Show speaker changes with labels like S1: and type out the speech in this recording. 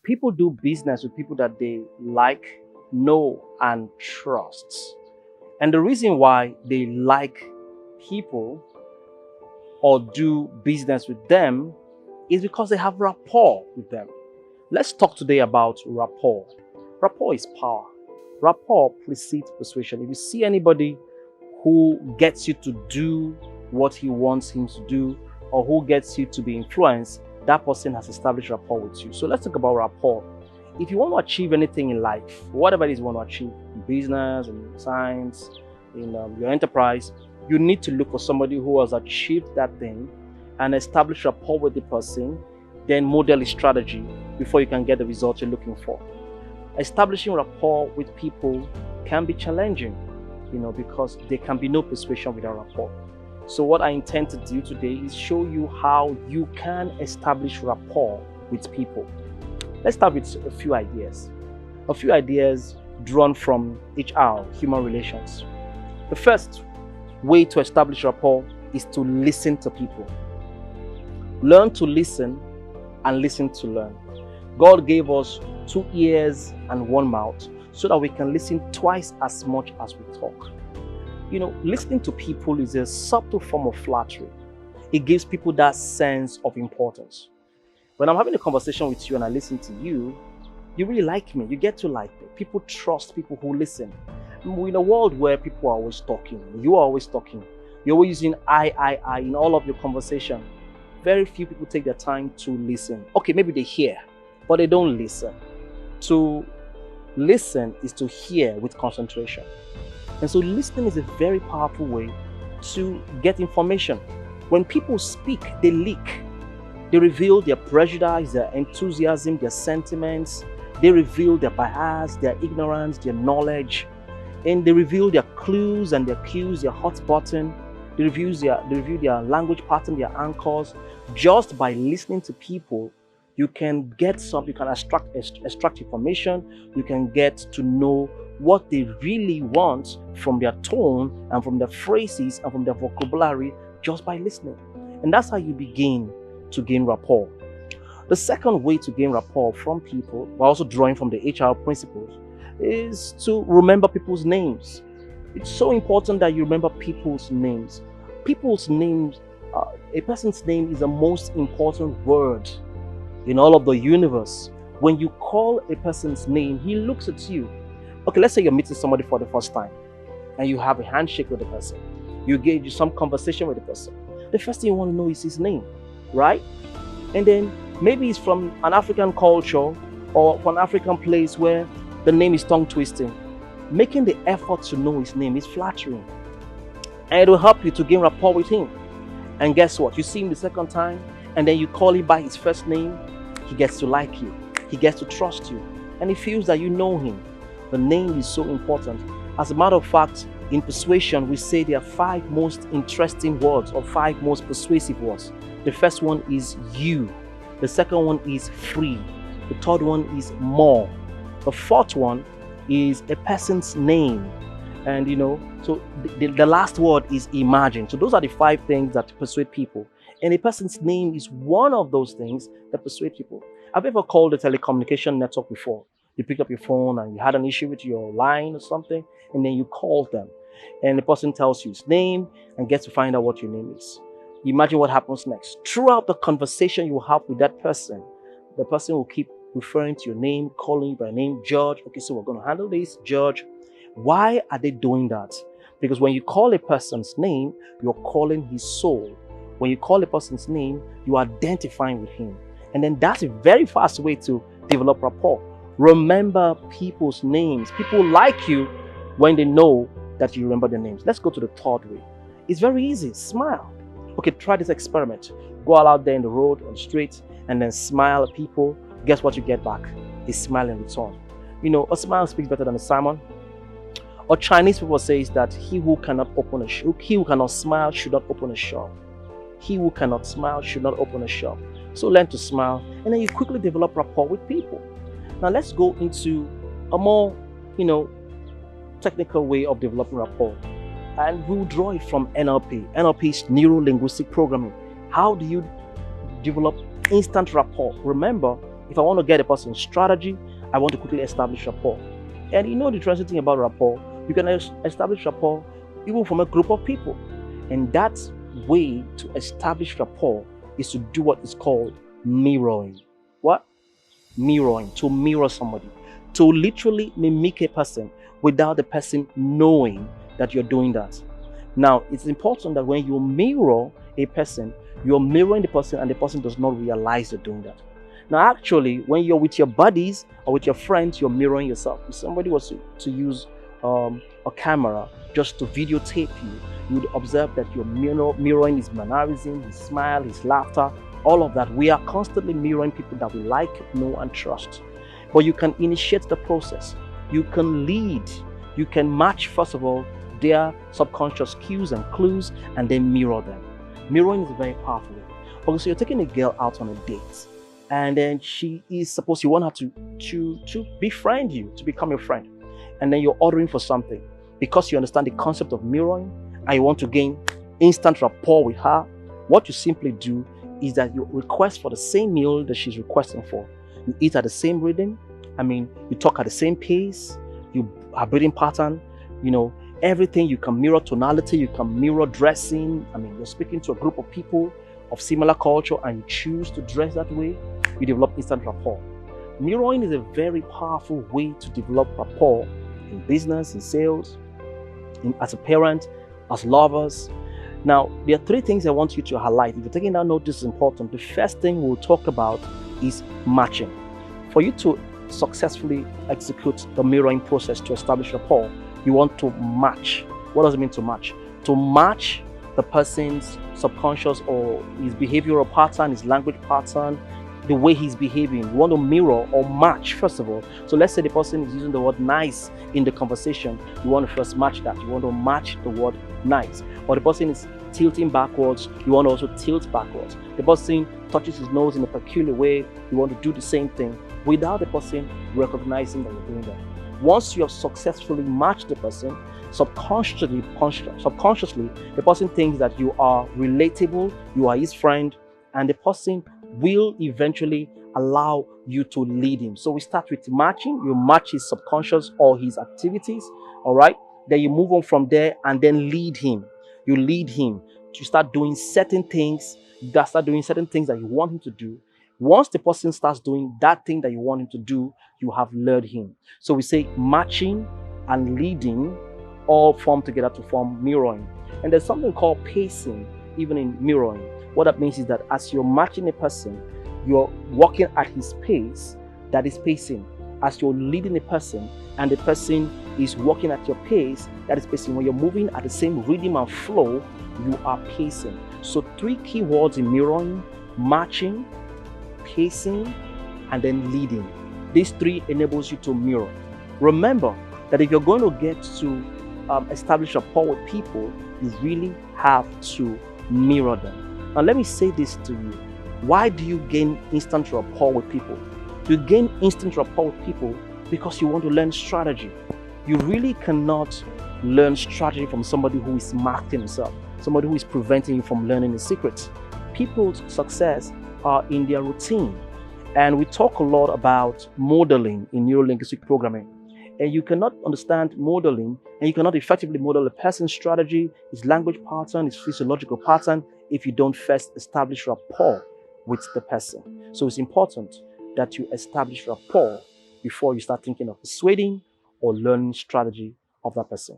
S1: People do business with people that they like, know, and trust. And the reason why they like people or do business with them is because they have rapport with them. Let's talk today about rapport. Rapport is power. Rapport precedes persuasion. If you see anybody who gets you to do what he wants him to do, or who gets you to be influenced, that person has established rapport with you. So let's talk about rapport. If you want to achieve anything in life, whatever it is you want to achieve, in business, in science, in your enterprise, you need to look for somebody who has achieved that thing and establish rapport with the person, then model a strategy before you can get the results you're looking for. Establishing rapport with people can be challenging, because there can be no persuasion without rapport. So what I intend to do today is show you how you can establish rapport with people. Let's start with a few ideas. A few ideas drawn from HR, human relations. The first way to establish rapport is to listen to people. Learn to listen and listen to learn. God gave us 2 ears and 1 mouth so that we can listen twice as much as we talk. Listening to people is a subtle form of flattery. It gives people that sense of importance. When I'm having a conversation with you and I listen to you, you really like me. You get to like me. People trust people who listen. We're in a world where people are always talking. You are always talking. You're always using I in all of your conversation. Very few people take their time to listen. Okay, maybe they hear, but they don't listen. To listen is to hear with concentration. And so listening is a very powerful way to get information. When people speak, they leak. They reveal their prejudice, their enthusiasm, their sentiments. They reveal their bias, their ignorance, their knowledge. And they reveal their clues and their cues, their hot button. They reveal their language pattern, their anchors. Just by listening to people, you can extract information. You can get to know what they really want from their tone and from their phrases and from their vocabulary just by listening. And that's how you begin to gain rapport. The second way to gain rapport from people, while also drawing from the HR principles, is to remember people's names. It's so important that you remember people's names. People's names, a person's name is the most important word in all of the universe. When you call a person's name, he looks at you. Okay, let's say you're meeting somebody for the first time and you have a handshake with the person. You engage some conversation with the person. The first thing you want to know is his name, right? And then maybe it's from an African culture or from an African place where the name is tongue twisting. Making the effort to know his name is flattering. And it will help you to gain rapport with him. And guess what? You see him the second time and then you call him by his first name. He gets to like you. He gets to trust you. And he feels that you know him. The name is so important. As a matter of fact, in persuasion, we say there are 5 most interesting words or 5 most persuasive words. The first one is you. The second one is free. The third one is more. The fourth one is a person's name. And so the last word is imagine. So those are the 5 things that persuade people. And a person's name is one of those things that persuade people. Have you ever called a telecommunication network before? You picked up your phone and you had an issue with your line or something, and then you called them. And the person tells you his name and gets to find out what your name is. Imagine what happens next. Throughout the conversation you have with that person, the person will keep referring to your name, calling you by name, George. Okay, so we're going to handle this, George. Why are they doing that? Because when you call a person's name, you're calling his soul. When you call a person's name, you're identifying with him. And then that's a very fast way to develop rapport. Remember people's names. People like you when they know that you remember their names. Let's go to the third way. It's very easy. Smile. Okay, try this experiment. Go out there in the road, on the street, and then smile at people. Guess what you get back? A smile in return. A smile speaks better than a sermon. Or Chinese people say that he who cannot smile should not open a shop. He who cannot smile should not open a shop. So learn to smile, and then you quickly develop rapport with people. Now let's go into a more, technical way of developing rapport. And we'll draw it from NLP. NLP is neuro-linguistic programming. How do you develop instant rapport? Remember, If I want to get a person's strategy, I want to quickly establish rapport. And you know the interesting thing about rapport, you can establish rapport even from a group of people. And that way to establish rapport is to do what is called mirroring. What? Mirroring. To mirror somebody. To literally mimic a person without the person knowing that you're doing that. Now, it's important that when you mirror a person, you're mirroring the person and the person does not realize you're doing that. Now, actually, when you're with your buddies or with your friends, you're mirroring yourself. If somebody was to use a camera just to videotape you, you would observe that you're mirroring his mannerism, his smile, his laughter, all of that. We are constantly mirroring people that we like, know, and trust. But you can initiate the process. You can lead. You can match, first of all, their subconscious cues and clues and then mirror them. Mirroring is very powerful. Okay, so you're taking a girl out on a date and then she is supposed, you want her to befriend you, to become your friend. And then you're ordering for something because you understand the concept of mirroring and you want to gain instant rapport with her. What you simply do is that you request for the same meal that she's requesting for. You eat at the same rhythm. You talk at the same pace. You are breathing pattern, everything. You can mirror tonality, you can mirror dressing. You're speaking to a group of people of similar culture and you choose to dress that way, you develop instant rapport. Mirroring is a very powerful way to develop rapport in business, in sales, as a parent, as lovers. Now, there are three things I want you to highlight. If you're taking down note, this is important. The first thing we'll talk about is matching. For you to successfully execute the mirroring process to establish rapport, you want to match. What does it mean to match? To match the person's subconscious or his behavioral pattern, his language pattern, the way he's behaving. You want to mirror or match, first of all. So let's say the person is using the word nice in the conversation. You want to first match that. You want to match the word nice. Or the person is tilting backwards. You want to also tilt backwards. The person touches his nose in a peculiar way. You want to do the same thing without the person recognizing that you're doing that. Once you have successfully matched the person, subconsciously, the person thinks that you are relatable, you are his friend, and the person will eventually allow you to lead him. So we start with matching. You match his subconscious or his activities, all right? Then you move on from there and then lead him. You lead him to start doing certain things, that you want him to do. Once the person starts doing that thing that you want him to do, you have lured him. So we say matching and leading all form together to form mirroring. And there's something called pacing, even in mirroring. What that means is that as you're matching a person, you're walking at his pace, that is pacing. As you're leading a person and the person is walking at your pace, that is pacing. When you're moving at the same rhythm and flow, you are pacing. So three key words in mirroring: matching, pacing, and then leading. These three enables you to mirror. Remember that if you're going to get to establish rapport with people, you really have to mirror them. Now let me say this to you. Why do you gain instant rapport with people? You gain instant rapport with people because you want to learn strategy. You really cannot learn strategy from somebody who is masking himself, somebody who is preventing you from learning the secrets. People's success are in their routine. And we talk a lot about modeling in neuro-linguistic programming. And you cannot understand modeling and you cannot effectively model a person's strategy, his language pattern, his physiological pattern, if you don't first establish rapport with the person. So it's important that you establish rapport before you start thinking of persuading or learning strategy of that person.